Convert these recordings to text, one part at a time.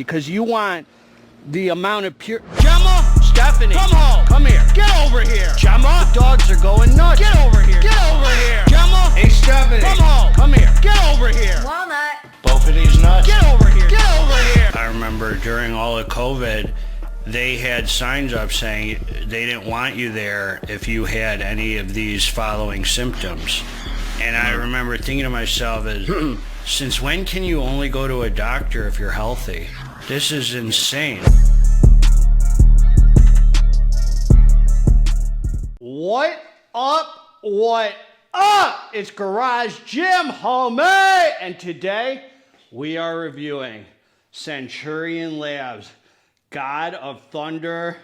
because you want the amount of pure... Gemma! Stephanie! Come home! Come here! Get over here! Gemma! The dogs are going nuts! Get over here! Get over here! Gemma! Hey, Stephanie! Come home! Come here! Get over here! Walnut! Both of these nuts? Get over here! Get over here! I remember during all of COVID, they had signs up saying they didn't want you there if you had any of these following symptoms. And I remember thinking to myself, since when can you only go to a doctor if you're healthy? This is insane. What up? What up? It's Garage Gym, homie! And today, we are reviewing Centurion Labz, God of Thunder,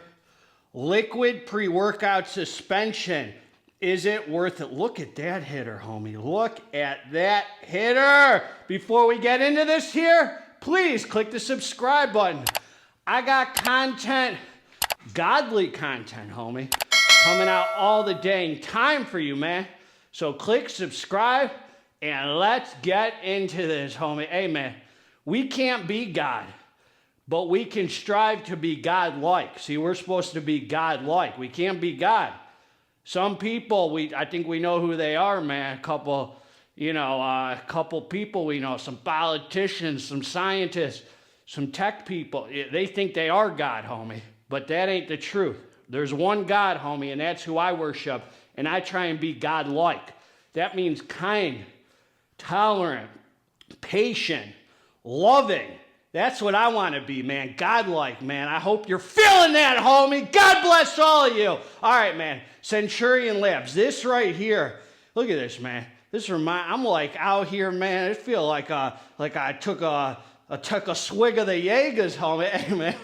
liquid pre-workout suspension. Is it worth it? Look at that hitter, homie. Look at that hitter. Before we get into this here, please click the subscribe button. I got content, godly content, homie, coming out all the dang time for you, man. So click subscribe and let's get into this, homie. Hey, man, we can't be God, but we can strive to be God-like. See, we're supposed to be God-like. We can't be God. Some people, I think we know who they are, man. A couple people we know, some politicians, some scientists, some tech people. They think they are God, homie, but that ain't the truth. There's one God, homie, and that's who I worship, and I try and be God-like. That means kind, tolerant, patient, loving. That's what I want to be, man. God-like, man. I hope you're feeling that, homie. God bless all of you. All right, man. Centurion Labz. This right here. Look at this, man. This reminds. I'm like out here, man. I feel like I took a swig of the Jaegers, homie. Hey, man.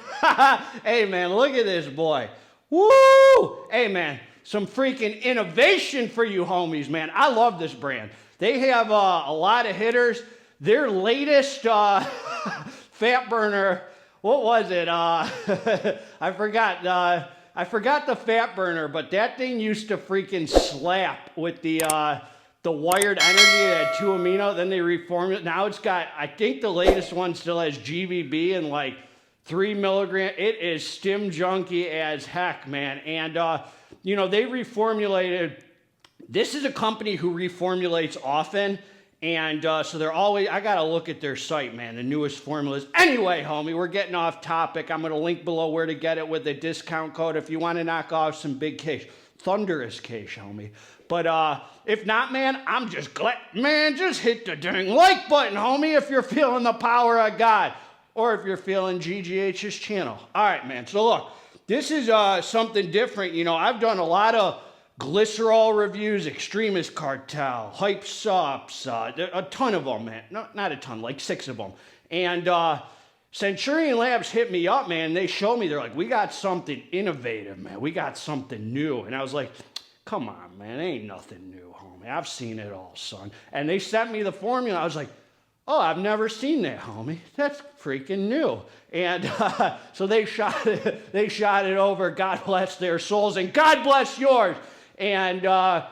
Hey, man. Look at this boy. Woo! Hey, man. Some freaking innovation for you, homies, man. I love this brand. They have a lot of hitters. Their latest fat burner, what was it? I forgot the fat burner, but that thing used to freaking slap with the wired energy. It had 2 amino, then they reformed it. Now it's got, I think the latest one still has GBB and like 3 milligrams. It is stim junky as heck, man. And, they reformulated. This is a company who reformulates often. And so they're always, I got to look at their site, man, the newest formulas. Anyway, homie, we're getting off topic. I'm going to link below where to get it with the discount code if you want to knock off some big cash. Thunderous cash, homie. But if not, man, I'm just glad. Man, just hit the dang like button, homie, if you're feeling the power of God. Or if you're feeling GGH's channel. All right, man. So look, this is something different. I've done a lot of glycerol reviews, Xtremis Cartel, Hype Supps, a ton of them, man. No, not a ton, like 6 of them. And Centurion Labz hit me up, man. They showed me, they're like, we got something innovative, man. We got something new. And I was like, come on, man, ain't nothing new, homie. I've seen it all, son. And they sent me the formula. I was like, oh, I've never seen that, homie. That's freaking new. And so they shot it over. God bless their souls, and God bless yours. And I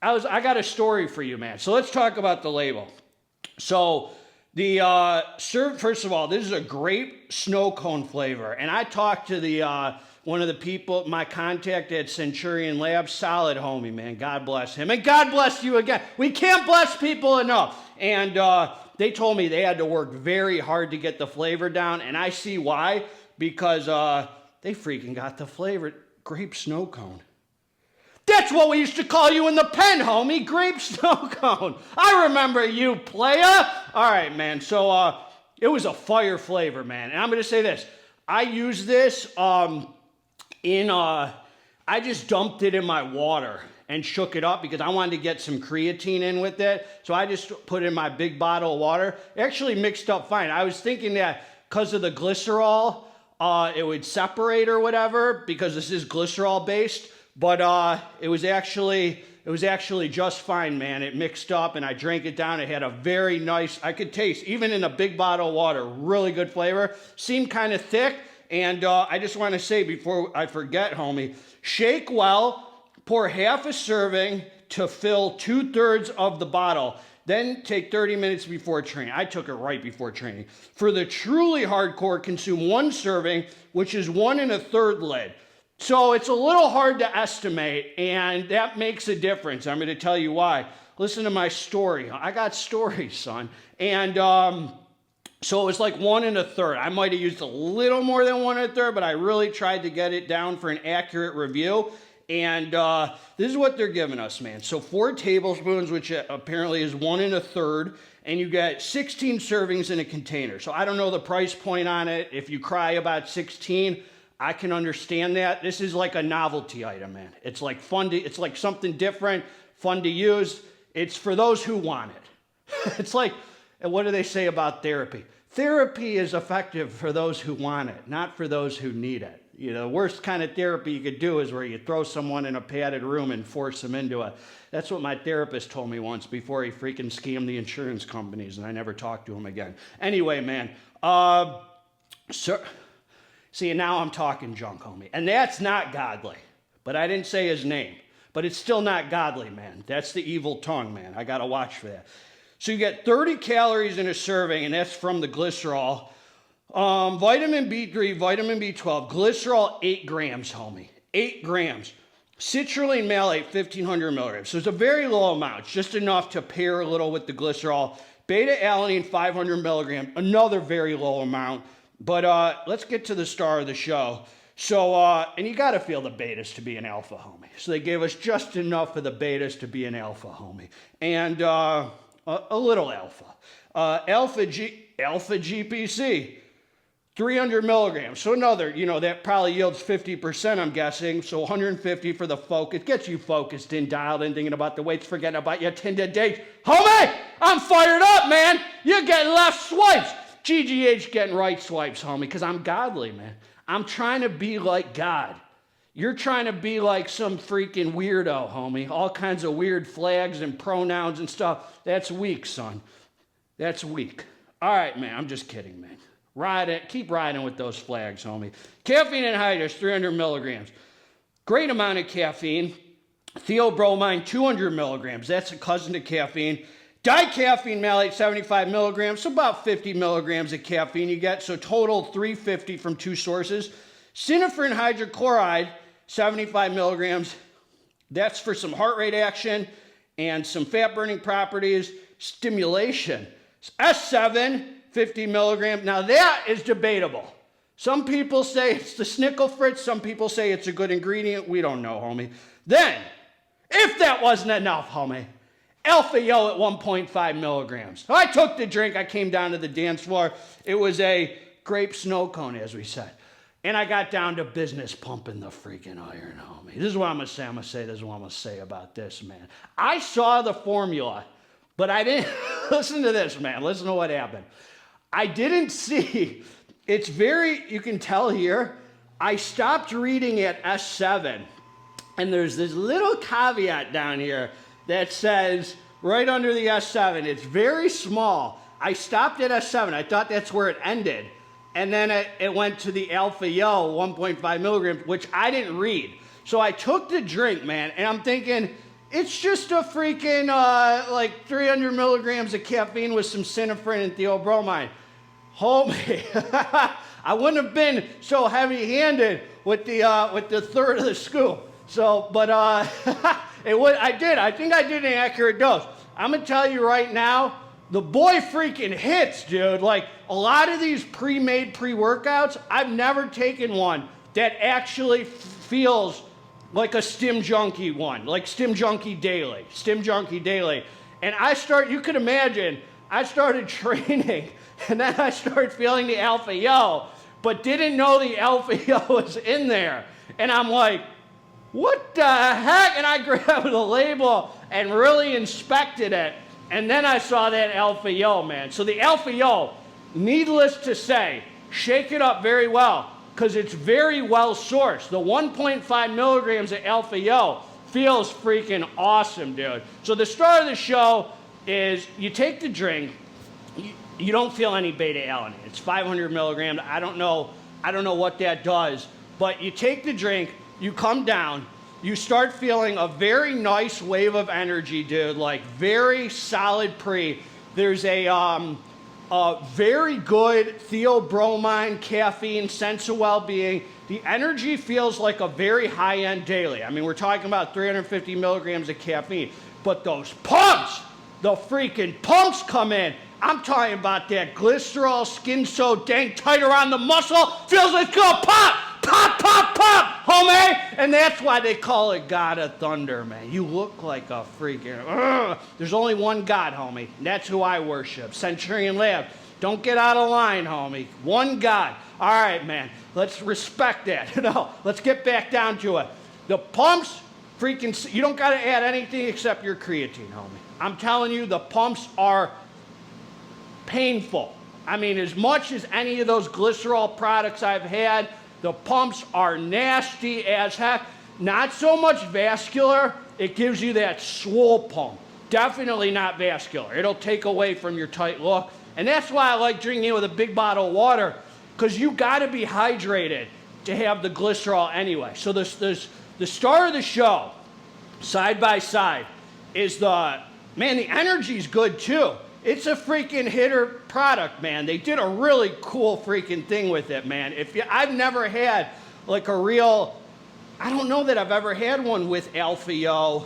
got a story for you, man. So let's talk about the label. So first of all, this is a grape snow cone flavor. And I talked to one of the people, my contact at Centurion Labz, solid homie, man. God bless him. And God bless you again. We can't bless people enough. And they told me they had to work very hard to get the flavor down. And I see why. Because they freaking got the flavor. Grape snow cone. That's what we used to call you in the pen, homie. Grape snow cone. I remember you, playa. All right, man. So it was a fire flavor, man. And I'm going to say this. I used this I just dumped it in my water and shook it up because I wanted to get some creatine in with it. So I just put it in my big bottle of water. It actually mixed up fine. I was thinking that because of the glycerol, it would separate or whatever because this is glycerol based. But it was actually just fine, man. It mixed up and I drank it down. It had a very nice, I could taste, even in a big bottle of water, really good flavor. Seemed kind of thick. And I just want to say before I forget, homie, shake well, pour half a serving to fill 2/3 of the bottle. Then take 30 minutes before training. I took it right before training. For the truly hardcore, consume 1 serving, which is 1 1/3 lid. So it's a little hard to estimate, and that makes a difference. I'm going to tell you why. Listen to my story. I got stories, son. And so it was like 1 1/3. I might have used a little more than 1 1/3, but I really tried to get it down for an accurate review. And this is what they're giving us, man. So 4 tablespoons, which apparently is 1 1/3, and you got 16 servings in a container. So I don't know the price point on it. If you cry about 16, I can understand that. This is like a novelty item, man. It's like fun to, it's like something different, fun to use. It's for those who want it. It's like, what do they say about therapy? Therapy is effective for those who want it, not for those who need it. You know, the worst kind of therapy you could do is where you throw someone in a padded room and force them into it. That's what my therapist told me once before he freaking scammed the insurance companies, and I never talked to him again. Anyway, man, see, now I'm talking junk, homie. And that's not godly. But I didn't say his name. But it's still not godly, man. That's the evil tongue, man. I got to watch for that. So you get 30 calories in a serving, and that's from the glycerol. Vitamin B3, vitamin B12, glycerol 8 grams, homie. 8 grams. Citrulline malate 1,500 milligrams. So it's a very low amount. It's just enough to pair a little with the glycerol. Beta-alanine 500 milligrams. Another very low amount. But let's get to the star of the show. So, and you got to feel the betas to be an alpha, homie. So they gave us just enough of the betas to be an alpha, homie. And a little alpha. Alpha GPC. 300 milligrams. So another, you know, that probably yields 50%, I'm guessing. So 150 for the focus. Gets you focused in, dialed in, thinking about the weights, forgetting about your Tinder dates. Homie, I'm fired up, man. You're getting left swipes. GGH getting right swipes, homie, because I'm godly, man. I'm trying to be like God. You're trying to be like some freaking weirdo, homie. All kinds of weird flags and pronouns and stuff. That's weak, son. That's weak. All right, man. I'm just kidding, man. Ride it. Keep riding with those flags, homie. Caffeine anhydrous, 300 milligrams. Great amount of caffeine. Theobromine, 200 milligrams. That's a cousin to caffeine. Dicaffeine malate, 75 milligrams. So about 50 milligrams of caffeine you get. So total 350 from 2 sources. Synephrine hydrochloride, 75 milligrams. That's for some heart rate action and some fat burning properties. Stimulation. S7, 50 milligrams. Now that is debatable. Some people say it's the Snickle Fritz. Some people say it's a good ingredient. We don't know, homie. Then, if that wasn't enough, homie, Alpha Yo at 1.5 milligrams. So I took the drink. I came down to the dance floor. It was a grape snow cone, as we said. And I got down to business pumping the freaking iron, homie. This is what I'm going to say. This is what I'm going to say about this, man. I saw the formula, but I didn't. Listen to this, man. Listen to what happened. I didn't see. It's very, you can tell here, I stopped reading at S7, and there's this little caveat down here that says, right under the S7, it's very small. I stopped at S7. I thought that's where it ended. And then it went to the Alpha Yo, 1.5 milligrams, which I didn't read. So I took the drink, man, and I'm thinking, it's just a freaking, like 300 milligrams of caffeine with some synephrine and theobromine. Homie, I wouldn't have been so heavy-handed with the third of the scoop. So, but I think I did an accurate dose. I'm gonna tell you right now, the boy freaking hits, dude. Like a lot of these pre-made pre-workouts, I've never taken one that actually feels like a Stim Junkie one, like Stim Junkie Daily. And you could imagine, I started training and then I started feeling the Alpha Yo, but didn't know the Alpha Yo was in there. And I'm like, what the heck? And I grabbed the label and really inspected it. And then I saw that Alpha Yo, man. So the Alpha Yo, needless to say, shake it up very well because it's very well sourced. The 1.5 milligrams of Alpha Yo feels freaking awesome, dude. So the star of the show is you take the drink, you don't feel any beta-alanine. It's 500 milligrams. I don't know what that does, but you take the drink, you come down, you start feeling a very nice wave of energy, dude, like very solid pre. There's a very good theobromine, caffeine, sense of well-being. The energy feels like a very high-end daily. I mean, we're talking about 350 milligrams of caffeine. But those pumps, the freaking pumps come in. I'm talking about that glycerol, skin so dang tight around the muscle, feels like it's gonna pop, pop, pop, pop, homie. And that's why they call it God of Thunder, man. You look like a freaking, there's only one God, homie. And that's who I worship, Centurion Labz. Don't get out of line, homie. One God. All right, man. Let's respect that. Let's get back down to it. The pumps, freaking, you don't got to add anything except your creatine, homie. I'm telling you, the pumps are painful. I mean, as much as any of those glycerol products I've had, the pumps are nasty as heck. Not so much vascular. It gives you that swole pump. Definitely not vascular. It'll take away from your tight look. And that's why I like drinking it with a big bottle of water, because you got to be hydrated to have the glycerol anyway. So the star of the show, side by side, is the energy's good too. It's a freaking hitter product, man. They did a really cool freaking thing with it, man. I've never had like a real, I don't know that I've ever had one with Alpha-Yo.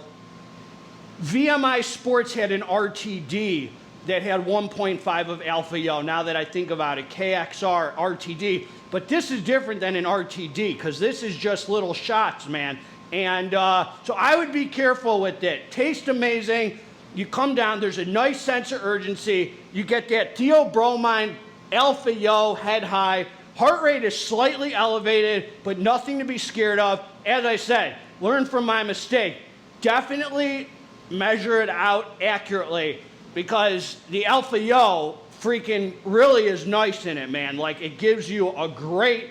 VMI Sports had an RTD that had 1.5 of Alpha-Yo, now that I think about it, KXR, RTD. But this is different than an RTD, because this is just little shots, man. And so I would be careful with it. Tastes amazing. You come down, there's a nice sense of urgency. You get that theobromine, Alpha-Yo, head high. Heart rate is slightly elevated, but nothing to be scared of. As I said, learn from my mistake. Definitely measure it out accurately, because the Alpha-Yo freaking really is nice in it, man. Like, it gives you a great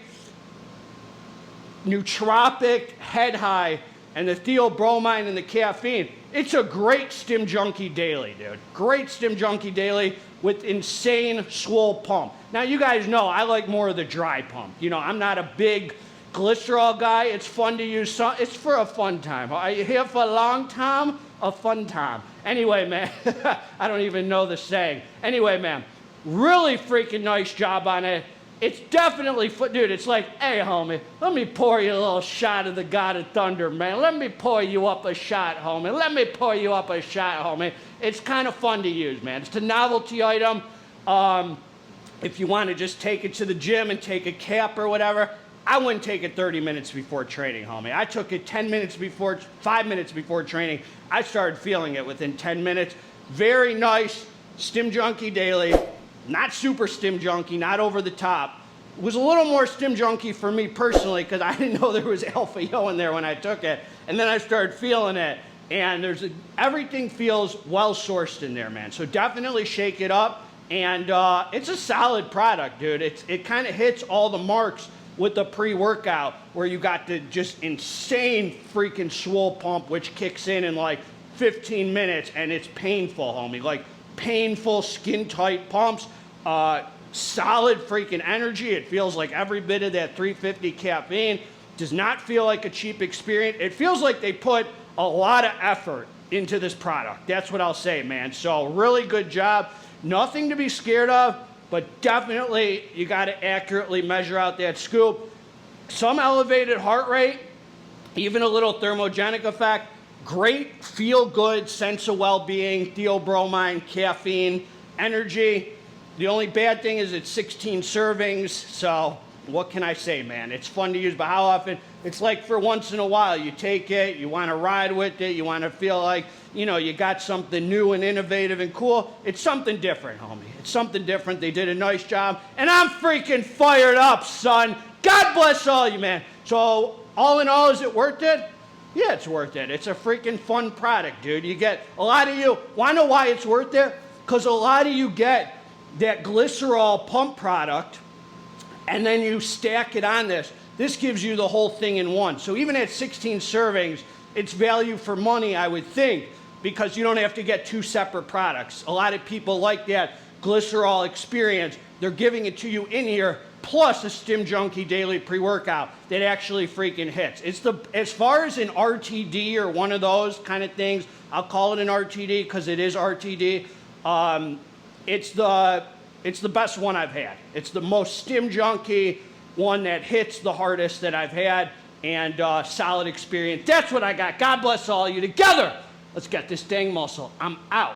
nootropic head high, and the theobromine and the caffeine. It's a great Stim Junkie daily, dude. Great Stim Junkie daily with insane swole pump. Now, you guys know I like more of the dry pump. I'm not a big glycerol guy. It's fun to use. It's for a fun time. Are you here for a long time? A fun time. Anyway, man, I don't even know the saying. Anyway, man, really freaking nice job on it. It's definitely, dude, it's like, hey, homie, let me pour you a little shot of the God of Thunder, man. Let me pour you up a shot, homie. Let me pour you up a shot, homie. It's kind of fun to use, man. It's a novelty item. If you want to just take it to the gym and take a cap or whatever, I wouldn't take it 30 minutes before training, homie. I took it 5 minutes before training. I started feeling it within 10 minutes. Very nice Stim Junkie daily. Not super Stim Junkie, not over the top. It was a little more Stim Junkie for me personally, because I didn't know there was Alpha-Yo in there when I took it. And then I started feeling it. And everything feels well-sourced in there, man. So definitely shake it up. And it's a solid product, dude. It kind of hits all the marks with the pre-workout, where you got the just insane freaking swole pump, which kicks in like 15 minutes, and it's painful, homie. Like, painful, skin-tight pumps. Solid freaking energy. It feels like every bit of that 350 caffeine. Does not feel like a cheap experience. It feels like they put a lot of effort into this product. That's what I'll say, man. So really good job. Nothing to be scared of, but definitely you got to accurately measure out that scoop. Some elevated heart rate, even a little thermogenic effect. Great feel-good sense of well-being, theobromine, caffeine, energy. The only bad thing is it's 16 servings, so what can I say, man? It's fun to use, but how often? It's like for once in a while. You take it, you want to ride with it, you want to feel like, you got something new and innovative and cool. It's something different, homie. It's something different. They did a nice job, and I'm freaking fired up, son. God bless all you, man. So all in all, is it worth it? Yeah, it's worth it. It's a freaking fun product, dude. You get, a lot of you, want to know why it's worth it? Because a lot of you get that glycerol pump product, and then you stack it on this. This gives you the whole thing in one. So even at 16 servings, it's value for money, I would think, because you don't have to get two separate products. A lot of people like that glycerol experience. they're giving it to you in here, plus a Stim Junkie daily pre-workout that actually freaking hits. It's as far as an RTD or one of those kind of things, I'll call it an RTD because it is RTD. It's the best one I've had. It's the most Stim Junkie one that hits the hardest that I've had, and solid experience. That's what I got. God bless all of you. Together, let's get this dang muscle. I'm out.